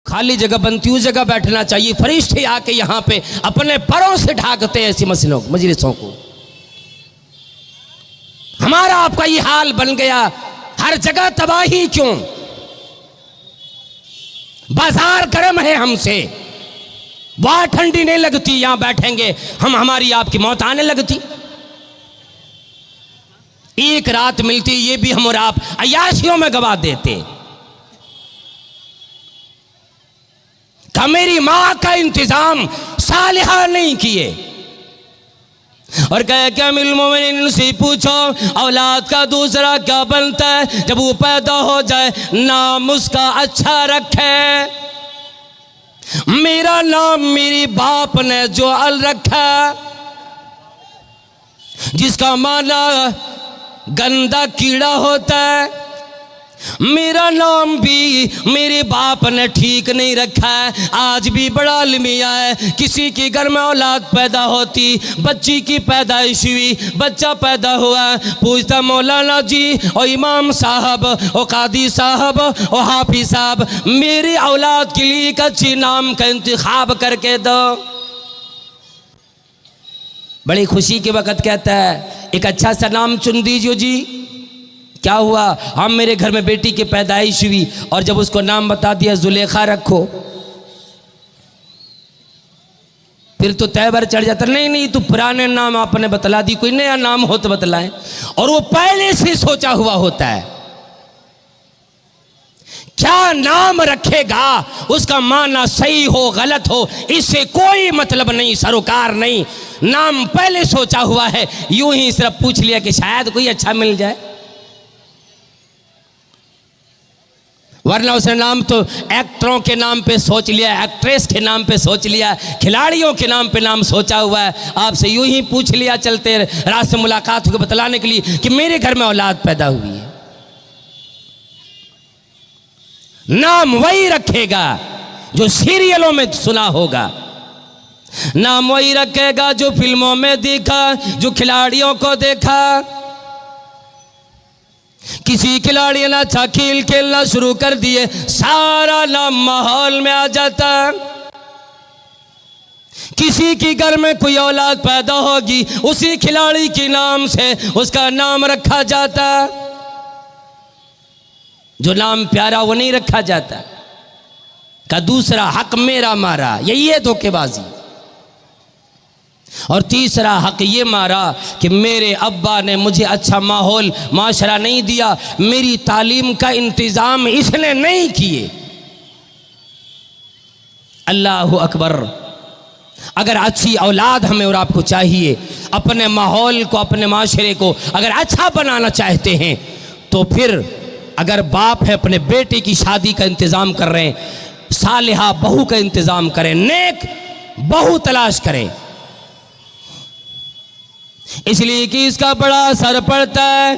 खाली जगह बनती उस जगह बैठना चाहिए। फरिश्ते आके यहाँ पे अपने परों से ढाकते हैं ऐसी मजलिसों को। हमारा आपका ये हाल बन गया, हर जगह तबाही क्यों? बाजार गर्म है हमसे, वाह ठंडी नहीं लगती, यहां बैठेंगे हम, हमारी आपकी मौत आने लगती। एक रात मिलती, ये भी हम और आप अय्याशियों में गवा देते। का मेरी मां का इंतजाम सालिहा नहीं किए। और कहे क्या अमीरुल से पूछो औलाद का दूसरा क्या बनता है जब वो पैदा हो जाए, नाम उसका अच्छा रखे। मेरा नाम मेरी बाप ने जो अल रखा, जिसका माना गंदा कीड़ा होता है, मेरा नाम भी मेरे बाप ने ठीक नहीं रखा है। आज भी बड़ा अलमिया है, किसी के घर में औलाद पैदा होती, बच्ची की पैदाइश हुई, बच्चा पैदा हुआ, पूछता मौलाना जी और इमाम साहब और कादी साहब और हाफिज साहब, मेरी औलाद के लिए एक अच्छी नाम का इंतखाब करके दो। बड़ी खुशी के वक्त कहता है एक अच्छा सा नाम चुन दीजिए जी। क्या हुआ? हम, मेरे घर में बेटी की पैदाइश हुई और जब उसको नाम बता दिया जुलेखा रखो, फिर तो तैबर चढ़ जाता, नहीं नहीं तू पुराने नाम आपने बतला दी, कोई नया नाम हो तो बतलाए। और वो पहले से सोचा हुआ होता है क्या नाम रखेगा, उसका माना सही हो गलत हो इससे कोई मतलब नहीं, सरोकार नहीं, नाम पहले सोचा हुआ है। यूं ही सिर्फ पूछ लिया कि शायद कोई अच्छा मिल जाए, वरना उसने नाम तो एक्टरों के नाम पे सोच लिया, एक्ट्रेस के नाम पे सोच लिया, खिलाड़ियों के नाम पे नाम सोचा हुआ है। आपसे यूं ही पूछ लिया चलते रात से मुलाकात हो बतलाने के लिए कि मेरे घर में औलाद पैदा हुई है। नाम वही रखेगा जो सीरियलों में सुना होगा, नाम वही रखेगा जो फिल्मों में देखा, जो खिलाड़ियों को देखा। किसी खिलाड़ी ने अच्छा खेल खेलना शुरू कर दिए, सारा नाम माहौल में आ जाता। किसी के घर में कोई औलाद पैदा होगी, उसी खिलाड़ी के नाम से उसका नाम रखा जाता। जो नाम प्यारा वो नहीं रखा जाता। का दूसरा हक मेरा मारा, यही है धोखेबाजी। और तीसरा हक ये मारा कि मेरे अब्बा ने मुझे अच्छा माहौल माशरा नहीं दिया, मेरी तालीम का इंतज़ाम इसने नहीं किए। अल्लाह अकबर। अगर अच्छी औलाद हमें और आपको चाहिए, अपने माहौल को, अपने माशरे को अगर अच्छा बनाना चाहते हैं, तो फिर अगर बाप है अपने बेटे की शादी का इंतज़ाम कर रहे हैं, सालिहा बहू का इंतज़ाम करें, नेक बहू तलाश करें, इसलिए कि इसका बड़ा असर पड़ता है।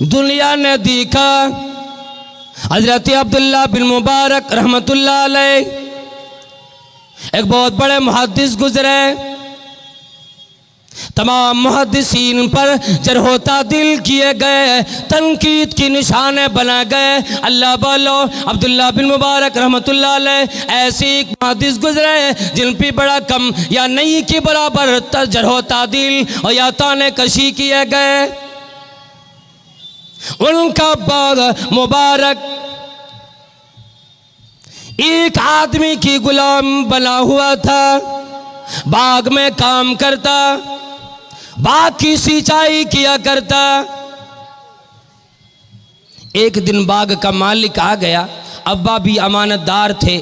दुनिया ने देखा हजरत अब्दुल्ला बिन मुबारक रहमतुल्लाह अलैह एक बहुत बड़े मुहद्दिस गुजरे, तमाम मुहद्दिसीन पर जरहोता दिल किए गए, तनकीद की निशाने बना गए। अल्लाह बोलो अब्दुल्ला बिन मुबारक रहमतुल्लाह अलैह ऐसे एक मुहद्दिस गुजरे जिन पे बड़ा कम या नहीं के बराबर जरहोता दिल और या ताने कशी किए गए। उनका बाग मुबारक एक आदमी की गुलाम बना हुआ था, बाग में काम करता, बाग की सिंचाई किया करता। एक दिन बाग का मालिक आ गया, अब्बा भी अमानतदार थे,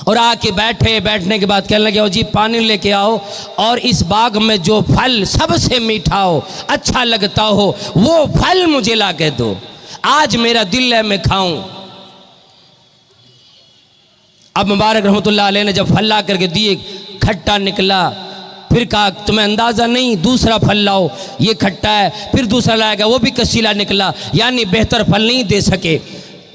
और आके बैठे, बैठने के बाद कहने लगे, ओ जी पानी लेके आओ और इस बाग में जो फल सबसे मीठा हो, अच्छा लगता हो, वो फल मुझे ला के दो, आज मेरा दिल है मैं खाऊं। अब मुबारक रहमतुल्लाह अलैह ने जब फल ला करके दिए, खट्टा निकला, फिर कहा तुम्हें अंदाज़ा नहीं, दूसरा फल लाओ, ये खट्टा है, फिर दूसरा लाएगा, वो भी कसीला निकला, यानी बेहतर फल नहीं दे सके।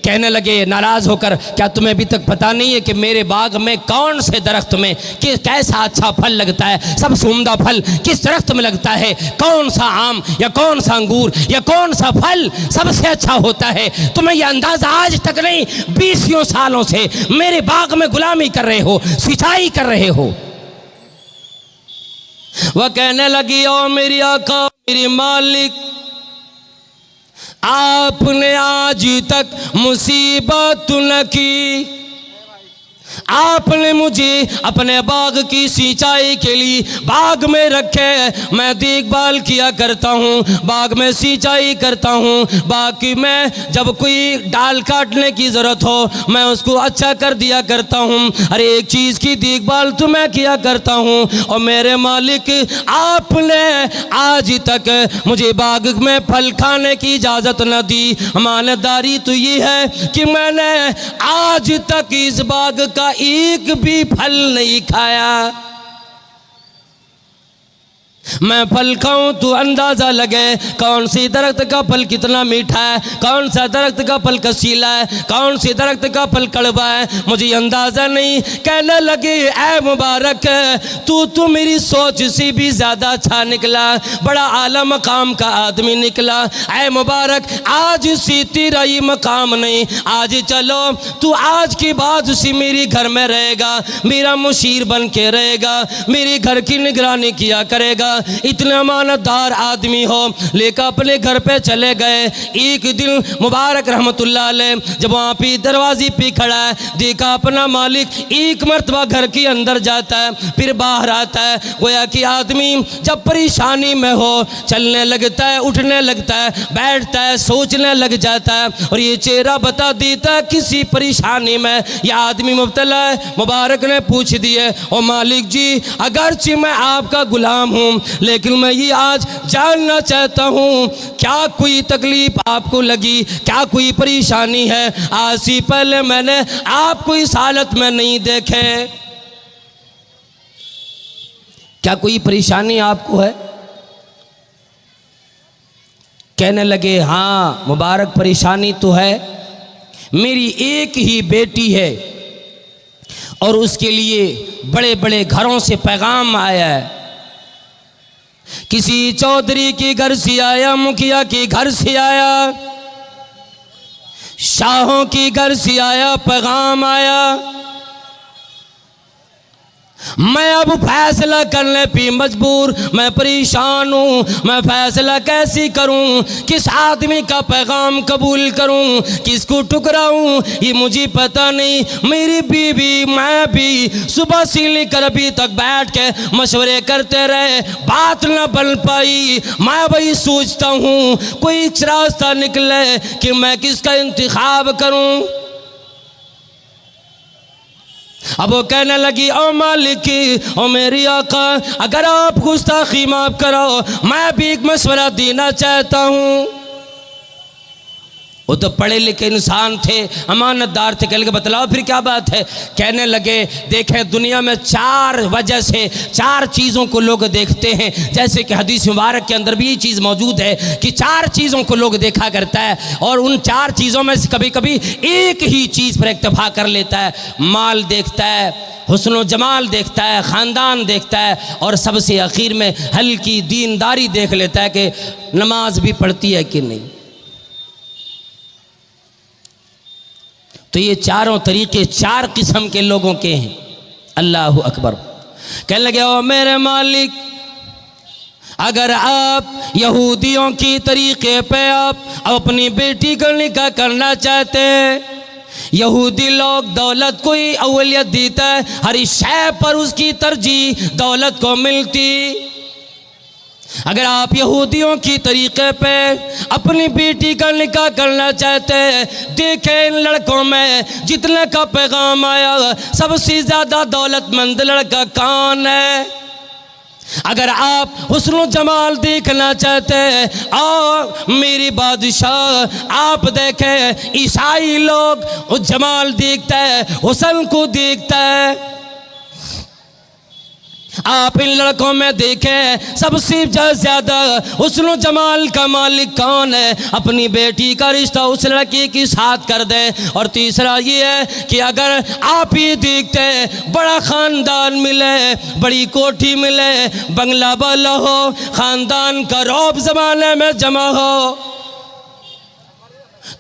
कहने लगे नाराज़ होकर, क्या तुम्हें अभी तक पता नहीं है कि मेरे बाग में कौन से दरख्त में कि कैसा अच्छा फल लगता है, सबसे उम्दा फल किस दरख्त में लगता है, कौन सा आम या कौन सा अंगूर या कौन सा फल सबसे अच्छा होता है। तुम्हें यह अंदाज़ा आज तक नहीं, 20 सालों से मेरे बाग में गुलामी कर रहे हो, सिंचाई कर रहे हो। वह कहने लगी, ओ मेरी आका, मेरी मालिक, आपने आज तक मुसीबत न की। आपने मुझे अपने बाग की सिंचाई के लिए बाग में रखे, मैं देखभाल किया करता हूँ, बाग में सिंचाई करता हूँ, बाकी मैं जब कोई डाल काटने की ज़रूरत हो मैं उसको अच्छा कर दिया करता हूँ, हर एक चीज़ की देखभाल तो मैं किया करता हूँ। और मेरे मालिक, आपने आज तक मुझे बाग में फल खाने की इजाज़त न दी। अमानतदारी तो ये है कि मैंने आज तक इस बाग का एक भी फल नहीं खाया। मैं फल खाऊं तो अंदाजा लगे कौन सी दरख्त का फल कितना मीठा है, कौन सा दरख्त का फल कसीला है, कौन सी दरख्त का फल कड़वा है, मुझे अंदाजा नहीं। कहने लगे, ऐ मुबारक, तू मेरी सोच से भी ज़्यादा अच्छा निकला, बड़ा आला मकाम का आदमी निकला। ऐ मुबारक, आज से तेरा ये मकाम नहीं, आज चलो तू आज के बाद से मेरे घर में रहेगा, मेरा मुशीर बन के रहेगा, मेरे घर की निगरानी किया करेगा। इतने अमानतदार आदमी हो। लेकर अपने घर पे चले गए। एक दिन मुबारक रहमतुल्लाह अलैह जब वहाँ पे दरवाजे पे खड़ा है, देखा अपना मालिक एक मर्तबा घर के अंदर जाता है फिर बाहर आता है। गोया कि आदमी जब परेशानी में हो चलने लगता है, उठने लगता है, बैठता है, सोचने लग जाता है और ये चेहरा बता देता है किसी परेशानी में यह आदमी मुब्तला है। मुबारक ने पूछ दिए, ओ मालिक जी, अगरचे मैं आपका गुलाम हूँ लेकिन मैं ये आज जानना चाहता हूँ क्या कोई तकलीफ आपको लगी, क्या कोई परेशानी है? आज से पहले मैंने आपको इस हालत में नहीं देखे, क्या कोई परेशानी आपको है? कहने लगे, हाँ मुबारक, परेशानी तो है। मेरी एक ही बेटी है और उसके लिए बड़े बड़े घरों से पैगाम आया है। किसी चौधरी के घर से आया, मुखिया के घर से आया, शाहों के घर से आया, पैगाम आया। मैं अब फैसला करने पे मजबूर, मैं परेशान हूँ, मैं फैसला कैसे करूँ, किस आदमी का पैगाम कबूल करूँ, किसको ठुकराऊँ, ये मुझे पता नहीं। मेरी बीवी मैं भी सुबह से लेकर अभी तक बैठ के मशवरे करते रहे, बात न बन पाई। मैं वही सोचता हूँ कोई रास्ता निकले कि मैं किसका इंतखाब करूँ। अब वो कहने लगी, ओ मालिक, ओ मेरी आका, अगर आप गुस्ताखी माफ़ करो, मैं भी एक मशवरा देना चाहता हूँ। वो तो पढ़े लिखे इंसान थे, अमानतदार थे। कह लगे, बतलाओ फिर क्या बात है? कहने लगे, देखें दुनिया में 4 वजह से 4 चीज़ों को लोग देखते हैं। जैसे कि हदीस मुबारक के अंदर भी ये चीज़ मौजूद है कि 4 चीज़ों को लोग देखा करता है और उन 4 चीज़ों में से कभी कभी एक ही चीज़ पर इक्तफा कर लेता है। माल देखता है, हुस्न व जमाल देखता है, ख़ानदान देखता है और सबसे आखिर में हल्की दीनदारी देख लेता है कि नमाज भी पढ़ती है कि नहीं। तो ये चारों तरीके 4 किस्म के लोगों के हैं। अल्लाह अकबर। कहने लगे, ओ मेरे मालिक, अगर आप यहूदियों की तरीके पे आप अपनी बेटी का निकाह करना चाहते हैं, यहूदी लोग दौलत को ही अव्वलियत देता है, हर शय पर उसकी तरजीह दौलत को मिलती। अगर आप यहूदियों की तरीके पे अपनी बेटी का निकाह करना चाहते हैं, देखें इन लड़कों में जितने का पैगाम आया सबसे ज़्यादा दौलतमंद लड़का कौन है? अगर आप हुस्न जमाल देखना चाहते हैं, आओ मेरी बादशाह, आप देखें ईसाई लोग वो जमाल देखता है, हुस्न को देखता है। आप इन लड़कों में देखें सबसे ज़्यादा हुस्न जमाल का मालिक कौन है? अपनी बेटी का रिश्ता उस लड़की के साथ कर दें। और तीसरा ये है कि अगर आप ही देखते हैं बड़ा ख़ानदान मिले, बड़ी कोठी मिले, बंगला वाला हो, ख़ानदान का रौब ज़माने में जमा हो,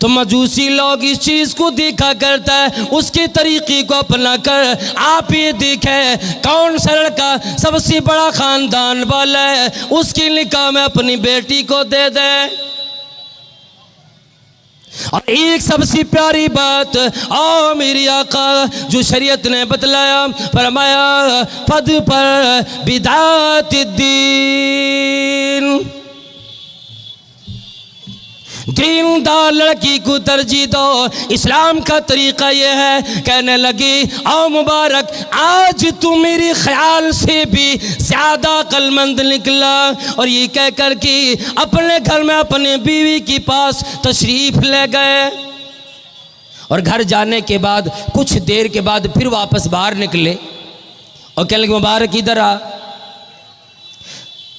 तो मजूसी लोग इस चीज़ को देखा करता है, उसके तरीक़े को अपना कर आप ये देखें कौन सा लड़का सबसे बड़ा ख़ानदान वाला है, उसकी निकाह में अपनी बेटी को दे दे। और एक सबसे प्यारी बात और मेरी आका जो शरीयत ने बतलाया, फरमाया फद पर बिदात दीन, दीनदार लड़की को तरजीह दो। इस्लाम का तरीक़ा यह है, कहने लगी आओ मुबारक आज तू मेरे ख्याल से भी ज़्यादा अक्लमंद निकला। और ये कह कर कि अपने घर में अपने बीवी के पास तशरीफ़ ले गए। और घर जाने के बाद कुछ देर के बाद फिर वापस बाहर निकले और कहने लगे मुबारक इधर आ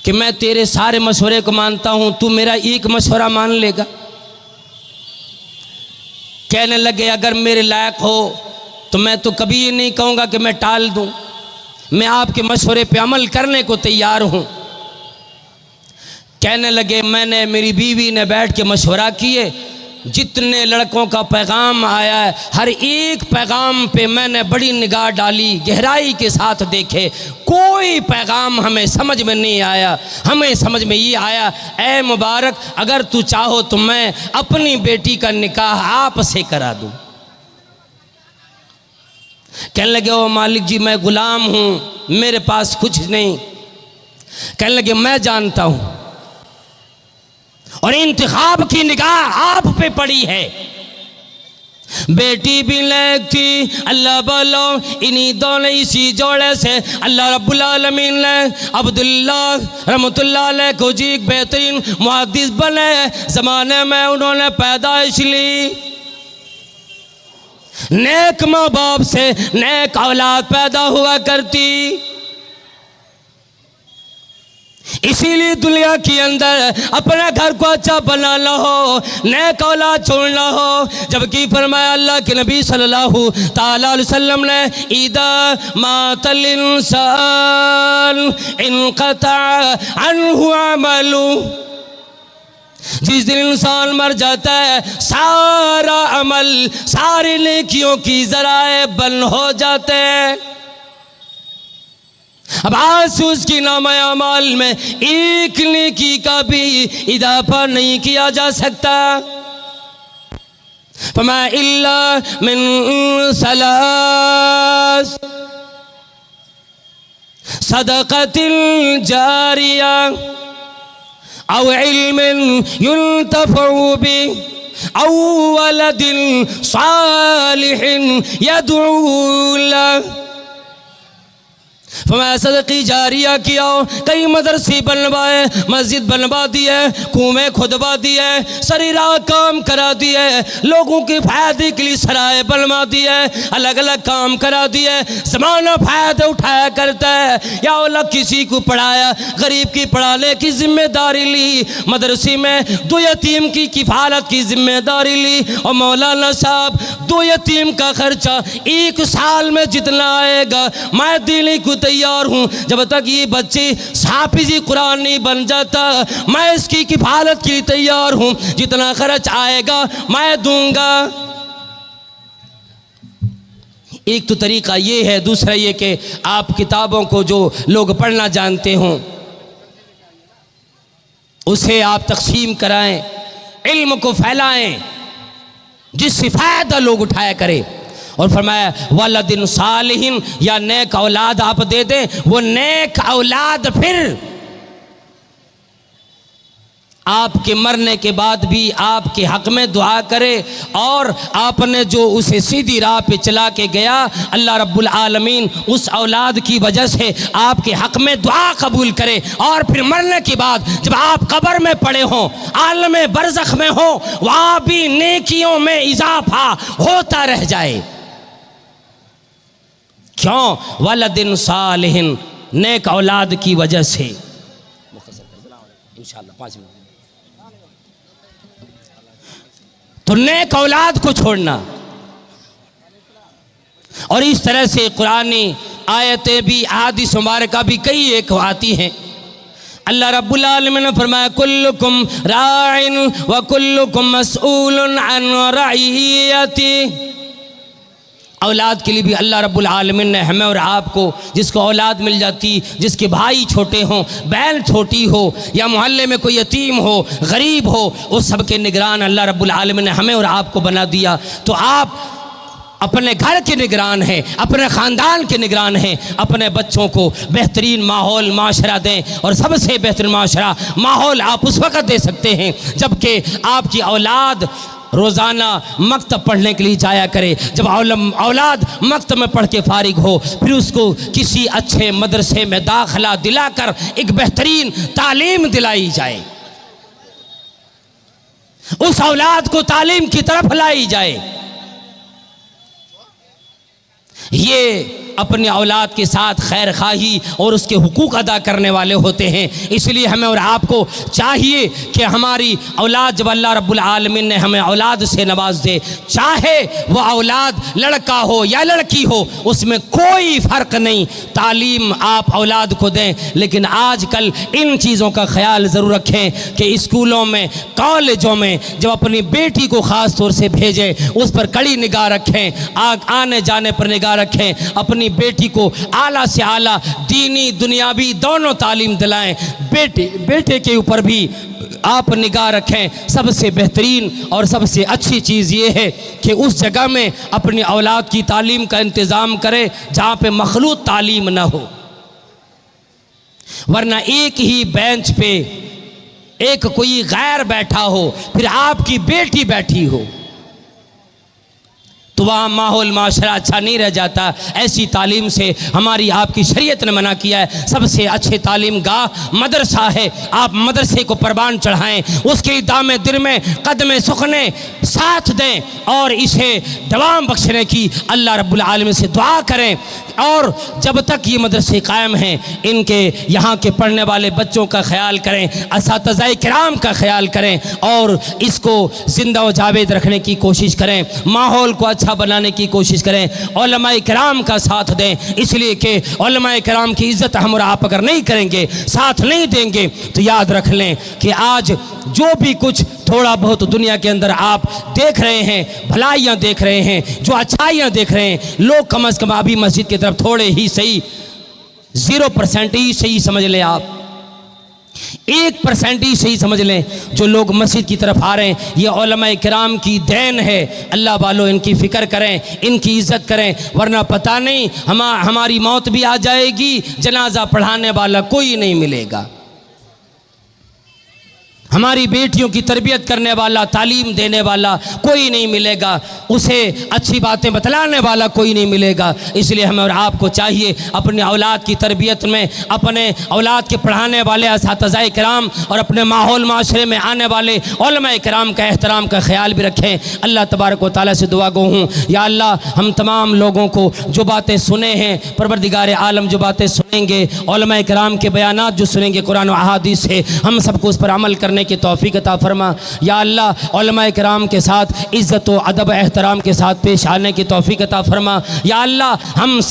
कि मैं तेरे सारे मशवरे को मानता हूँ, तू मेरा एक मशवरा मान लेगा? कहने लगे अगर मेरे लायक हो तो मैं तो कभी ये नहीं कहूँगा कि मैं टाल दूँ, मैं आपके मशवरे पे अमल करने को तैयार हूँ। कहने लगे मैंने मेरी बीवी ने बैठ के मशवरा किए, जितने लड़कों का पैगाम आया है हर एक पैगाम पे मैंने बड़ी निगाह डाली, गहराई के साथ देखे, कोई पैगाम हमें समझ में नहीं आया। हमें समझ में ये आया ऐ मुबारक अगर तू चाहो तो मैं अपनी बेटी का निकाह आप से करा दूँ। कहने लगे ओ मालिक जी मैं गुलाम हूँ, मेरे पास कुछ नहीं। कहने लगे मैं जानता हूँ और इंतखाब की निगाह आप पे पड़ी है। बेटी भी लायक थी, अल्लाह बोलो इन्हीं दोनों इसी जोड़े से अल्लाह रब्बुल आलमीन ने अब्दुल्ला रहमतुल्लाह अलैह को जी एक बेहतरीन मुहद्दिस बने। ज़माने में उन्होंने पैदाइश ली, नेक माँ बाप से नेक औलाद पैदा हुआ करती, इसीलिए दुनिया के अंदर अपना घर को अच्छा बनाना हो, नेक औलाद छोड़ना हो। जबकि फरमाया अल्लाह के नबी सल्लल्लाहु ताला अलैहि वसल्लम ने इदा मातल इंसान इनक़ता अन्हु अमलु, जिस दिन इंसान मर जाता है सारा अमल सारी नेकियों की ज़राए बंद हो जाते हैं। अब आज से उसकी नामा अमाल में एक नेकी का भी इजाफा नहीं किया जा सकता। फमा इल्ला मिन सलास सदक़तिल जारिया औ इल्मिन युंतफ़उ बिही औ वलदिन सालिहिन यदऊ लहु। फरमाया सदक़ी जारिया किया, कई मदरसे बनवाए, मस्जिद बनवा दिए, कुएं खुदवा दिए, सारी राह काम करा दिए, लोगों के फ़ायदे के लिए सराय बनवा दिए, अलग अलग काम करा दिए। ज़माना फ़ायदा उठाया करता है, या अल्लाह किसी को पढ़ाया, गरीब की पढ़ाने की जिम्मेदारी ली, मदरसे में दो यतीम की किफ़ालत की जिम्मेदारी ली। और मौलाना साहब दो यतीम का खर्चा एक साल में जितना आएगा मैं देने को तैयार हूँ। जब तक ये बच्चे हाफिज़ कुरान नहीं बन जाता मैं इसकी किफ़ालत के लिए तैयार हूँ, जितना खर्च आएगा मैं दूंगा। एक तो तरीक़ा ये है, दूसरा ये कि आप किताबों को जो लोग पढ़ना जानते हों उसे आप तक़सीम कराएं, इल्म को फैलाएं जिससे फ़ायदा लोग उठाया करें। और फरमाया वलदिन सालिहिन, या नेक औलाद आप दे दें, वो नेक औलाद फिर आपके मरने के बाद भी आपके हक़ में दुआ करे और आपने जो उसे सीधी राह पे चला के गया अल्लाह रब्बुल आलमीन उस औलाद की वजह से आपके हक़ में दुआ कबूल करे। और फिर मरने के बाद जब आप कब्र में पड़े हों, आलम बरज़ख में हो, वहाँ भी नेकियों में इजाफा होता रह जाए। क्यों? वलदिन सालिहिन, नेक औलाद की वजह से। इंशाअल्लाह 5 मिनट। तो नेक औलाद को छोड़ना, और इस तरह से कुरानी आयतें भी अहादीस मुबारका भी कई एक आती हैं। अल्लाह रब्बुल आलमीन ने फरमाया कुल्लुकुम राइन व कुल्लुकुम मसऊलुन अन रइयती। औलाद के लिए भी अल्लाह रब्बुल आलमीन ने हमें और आपको, जिसको औलाद मिल जाती, जिसके भाई छोटे हों, बहन छोटी हो, या मोहल्ले में कोई यतीम हो, गरीब हो, उस सब के निगरान अल्लाह रब्बुल आलमीन ने हमें और आपको बना दिया। तो आप अपने घर के निगरान हैं, अपने ख़ानदान के निगरान हैं। अपने बच्चों को बेहतरीन माहौल माशरा दें, और सबसे बेहतरीन माशरा माहौल आप उस वक़्त दे सकते हैं जबकि आपकी औलाद रोज़ाना मकतब पढ़ने के लिए जाया करे। जब औलाद मकतब में पढ़ के फारिग हो, फिर उसको किसी अच्छे मदरसे में दाखिला दिलाकर एक बेहतरीन तालीम दिलाई जाए, उस औलाद को तालीम की तरफ लाई जाए। ये अपनी औलाद के साथ खैर खाही और उसके हुकूक अदा करने वाले होते हैं। इसलिए हमें और आपको चाहिए कि हमारी औलाद, जब अल्लाह रब्बुल आलमीन ने हमें औलाद से नवाज दे, चाहे वह औलाद लड़का हो या लड़की हो, उसमें कोई फ़र्क नहीं, तालीम आप औलाद को दें। लेकिन आजकल इन चीज़ों का ख्याल ज़रूर रखें कि स्कूलों में, कॉलेजों में जब अपनी बेटी को ख़ास तौर से भेजें, उस पर कड़ी निगाह रखें, आने जाने पर निगाह रखें, अपनी बेटी को आला से आला दीनी दुनियावी दोनों तालीम दिलाएं। बेटे के ऊपर भी आप निगाह रखें। सबसे बेहतरीन और सबसे अच्छी चीज़ ये है कि उस जगह में अपनी औलाद की तालीम का इंतज़ाम करें जहाँ पे मखलूत तालीम ना हो, वरना एक ही बेंच पे एक कोई गैर बैठा हो, फिर आपकी बेटी बैठी हो, तो वहाँ माहौल माशरा अच्छा नहीं रह जाता। ऐसी तालीम से हमारी आपकी शरीयत ने मना किया है। सबसे अच्छे तालीम गाह मदरसा है। आप मदरसे को परवान चढ़ाएं, उसके दामे दिर में कदम सुखने साथ दें, और इसे दवाम बख्शने की अल्लाह रब्बुल आलमीन से दुआ करें। और जब तक ये मदरसे कायम हैं, इनके यहाँ के पढ़ने वाले बच्चों का ख्याल करें, असातिज़ाए किराम का ख्याल करें, और इसको ज़िंदा व जावेद रखने की कोशिश करें, माहौल को अच्छा बनाने की कोशिश करें, उलमाए किराम का साथ दें। इसलिए कि उलमाए किराम की इज़्ज़त हम और आप अगर नहीं करेंगे, साथ नहीं देंगे, तो याद रख लें कि आज जो भी कुछ थोड़ा बहुत दुनिया के अंदर आप देख रहे हैं, भलाइयाँ देख रहे हैं, जो अच्छाइयाँ देख रहे हैं, लोग कम अज़ कम अभी मस्जिद की तरफ थोड़े ही सही 0% ही सही समझ लें, आप 1% ही सही समझ लें जो लोग मस्जिद की तरफ आ रहे हैं। ये उलमाए किराम की देन है। अल्लाह वालों, इनकी फ़िक्र करें, इनकी इज़्ज़त करें, वरना पता नहीं हमारी मौत भी आ जाएगी, जनाजा पढ़ाने वाला कोई नहीं मिलेगा, हमारी बेटियों की तरबियत करने वाला, तालीम देने वाला कोई नहीं मिलेगा, उसे अच्छी बातें बतलाने वाला कोई नहीं मिलेगा। इसलिए हमें और आपको चाहिए अपने औलाद की तरबियत में, अपने औलाद के पढ़ाने वाले असातिज़ाए किराम और अपने माहौल माशरे में आने वाले उलमाए किराम का एहतराम का ख्याल भी रखें। अल्लाह तबारक व तआला से दुआ गो हूँ, या अल्लाह हम तमाम लोगों को जो बातें सुने हैं, परवरदिगार आलम जो बातें सुनेंगे, उलमाए किराम के बयानात जो सुनेंगे कुरान व अहादीस से, हम सबको उस पर अमल करने की तौफीक अता फरमा। या अल्लाह उलमाए किराम के साथ इज़्ज़त व अदब एहतराम के साथ पेश आने की तौफीक अता फरमा। या अल्लाह हम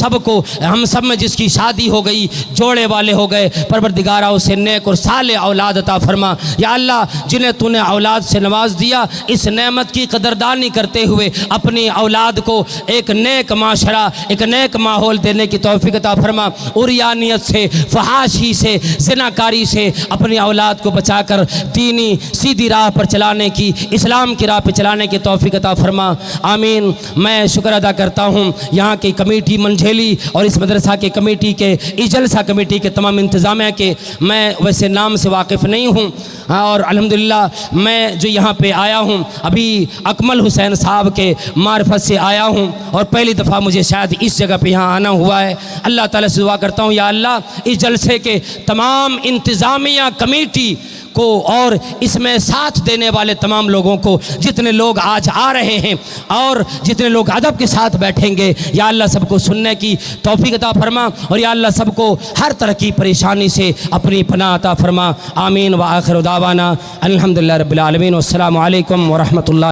सब में जिसकी शादी हो गई, जोड़े वाले हो गए, परवरदिगारा उसे नेक और साले औलाद अता फरमा। या अल्लाह जिन्हें तूने औलाद से नवाज दिया, इस नेमत की कदरदानी करते हुए अपनी औलाद को एक नेक माशरा, एक नेक माहौल देने की तौफीक अता फरमा। उरियानियत से, फहाशी से, ज़िनाकारी से अपनी औलाद को बचाकर दीनी सीधी राह पर चलाने की, इस्लाम की राह पर चलाने की तौफीक अता फरमा। आमीन। मैं शुक्र अदा करता हूँ यहाँ की कमेटी मंझेली और इस मदरसा के कमेटी के, इस जलसा कमेटी के तमाम इंतज़ामिया के। मैं वैसे नाम से वाकिफ़ नहीं हूँ, और अल्हम्दुलिल्लाह मैं जो यहाँ पे आया हूँ अभी अकमल हुसैन साहब के मार्फत से आया हूँ, और पहली दफ़ा मुझे शायद इस जगह पे यहाँ आना हुआ है। अल्लाह ताला से दुआ करता हूँ, या अल्लाह इस जलसे के तमाम इंतज़ामिया कमेटी को और इसमें साथ देने वाले तमाम लोगों को, जितने लोग आज आ रहे हैं और जितने लोग अदब के साथ बैठेंगे, या अल्लाह सबको सुनने की तौफीक अता फरमा और या अल्लाह सबको हर तरह की परेशानी से अपनी पनाह अता फरमा। आमीन व आखिर दावाना अल्हम्दुलिल्लाह रब्बिल आलमीन। अस्सलामु अलैकुम व रहमतुल्लाह।